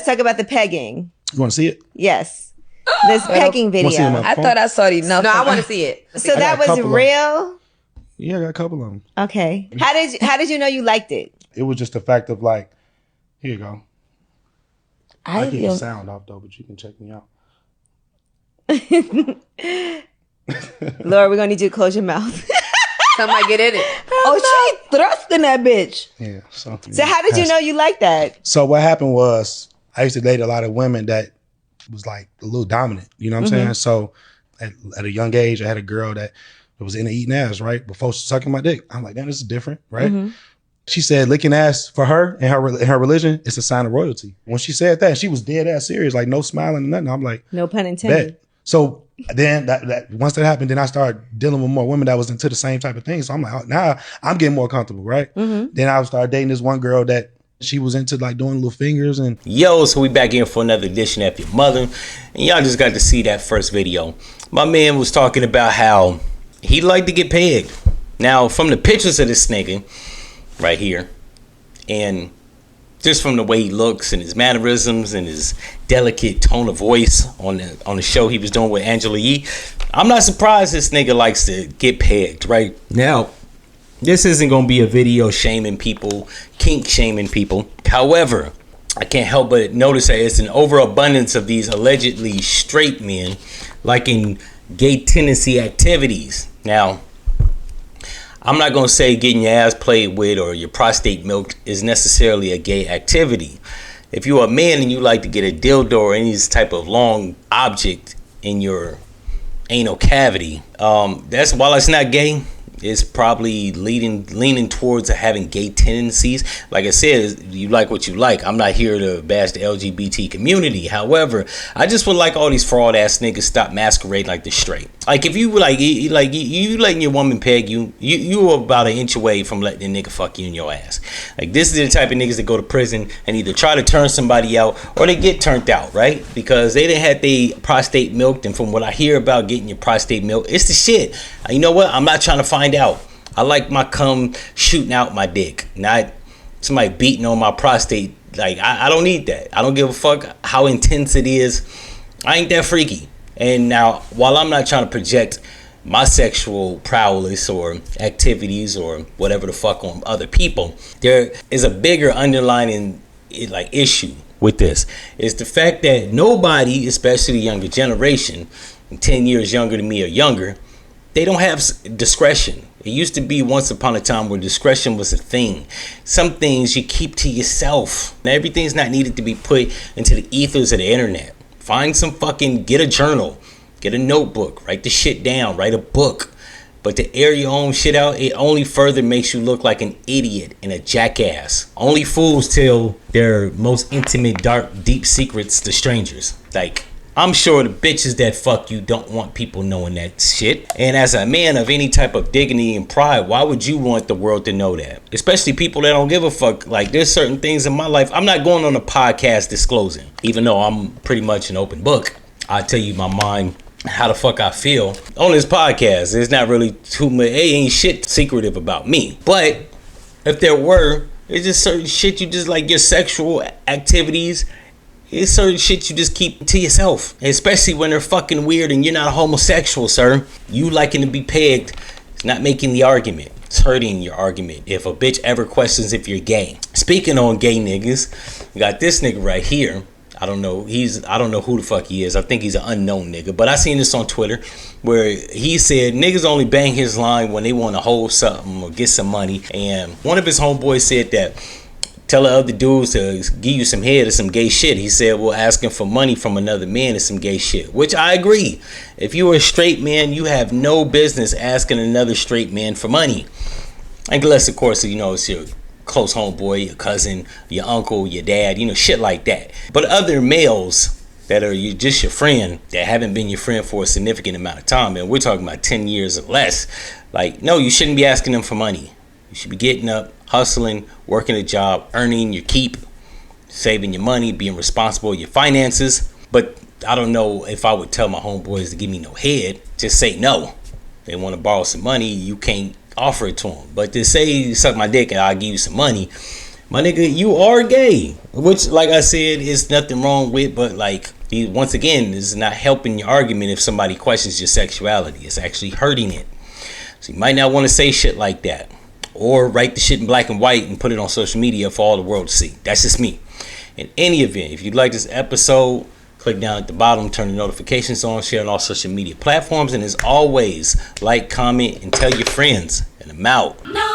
let's talk about the pegging. You want to see it? Yes. This pegging video. I thought I saw it enough. No, I want to see it. So that was real? Yeah, I got a couple of them. Okay. How did you know you liked it? It was just the fact of like, here you go. I get the sound off though, but you can check me out. Laura, we're gonna need you to close your mouth. Somebody get in it. Oh, she thrusting that bitch. Yeah. So how did you know you liked that? So what happened was I used to date a lot of women that was like a little dominant. You know what I'm saying? So at a young age, I had a girl that was into eating ass, right? Before sucking my dick. I'm like, damn, this is different, right? She said licking ass for her and her religion, it's a sign of royalty. When she said that, she was dead ass serious, like no smiling or nothing. I'm like, no pun intended. Bet. So then that once that happened, then I started dealing with more women that was into the same type of thing. So I'm like, oh, now I'm getting more comfortable, right? Then I started dating this one girl that she was into like doing little fingers and so we back in for another edition of F-ya-Motha, and y'all just got to see that first video. My man was talking about how he liked to get pegged. Now from the pictures of this nigga right here, and just from the way he looks and his mannerisms and his delicate tone of voice on the show he was doing with Angela Yee, I'm not surprised this nigga likes to get pegged. Right now, this isn't gonna be a video shaming people, kink shaming people. However, I can't help but notice that it's an overabundance of these allegedly straight men liking gay tendency activities. Now, I'm not going to say getting your ass played with or your prostate milked is necessarily a gay activity. If you're a man and you like to get a dildo or any type of long object in your anal cavity, that's, while it's not gay, it's probably leaning towards having gay tendencies. Like I said, you like what you like. I'm not here to bash the LGBT community. However, I just would like all these fraud ass niggas stop masquerading like the straight. Like if you you letting your woman peg you about an inch away from letting a nigga fuck you in your ass. Like this is the type of niggas that go to prison and either try to turn somebody out or they get turned out, right? Because they didn't have their prostate milked, and from what I hear about getting your prostate milked, it's the shit. You know what? I'm not trying to find out. I like my cum shooting out my dick, not somebody beating on my prostate. Like I don't need that. I don't give a fuck how intense it is. I ain't that freaky. And now, while I'm not trying to project my sexual prowess or activities or whatever the fuck on other people, there is a bigger underlying issue with this. It's the fact that nobody, especially the younger generation, 10 years younger than me or younger, they don't have discretion. It used to be once upon a time where discretion was a thing. Some things you keep to yourself. Now, everything's not needed to be put into the ethers of the internet. Find some get a journal, get a notebook, write the shit down, write a book. But to air your own shit out, it only further makes you look like an idiot and a jackass. Only fools tell their most intimate, dark, deep secrets to strangers. Like, I'm sure the bitches that fuck you don't want people knowing that shit. And as a man of any type of dignity and pride, why would you want the world to know that? Especially people that don't give a fuck. Like, there's certain things in my life I'm not going on a podcast disclosing. Even though I'm pretty much an open book, I tell you my mind, how the fuck I feel on this podcast. It's not really too much. Ain't shit secretive about me. But if there were, it's just certain shit you just like, your sexual activities. It's certain shit you just keep to yourself, especially when they're fucking weird and you're not a homosexual, sir. You liking to be pegged, it's not making the argument. It's hurting your argument if a bitch ever questions if you're gay. Speaking on gay niggas, we got this nigga right here. I don't know who the fuck he is. I think he's an unknown nigga. But I seen this on Twitter where he said niggas only bang his line when they want to hold something or get some money. And one of his homeboys said that tell the other dudes to give you some head or some gay shit. He said, well, asking for money from another man is some gay shit, which I agree. If you are a straight man, you have no business asking another straight man for money. Unless, of course, you know, it's your close homeboy, your cousin, your uncle, your dad, you know, shit like that. But other males that are just your friend, that haven't been your friend for a significant amount of time, and we're talking about 10 years or less, like, no, you shouldn't be asking them for money. You should be getting up, hustling, working a job, earning your keep, saving your money, being responsible for your finances. But I don't know if I would tell my homeboys to give me no head. Just say no. If they want to borrow some money, you can't offer it to them. But to say suck my dick and I'll give you some money, my nigga, you are gay. Which, like I said, is nothing wrong with, but like, once again, this is not helping your argument if somebody questions your sexuality. It's actually hurting it. So you might not want to say shit like that. Or write the shit in black and white and put it on social media for all the world to see. That's just me. In any event, if you like this episode, click down at the bottom, turn the notifications on, share on all social media platforms, and as always, like, comment, and tell your friends. And I'm out. No.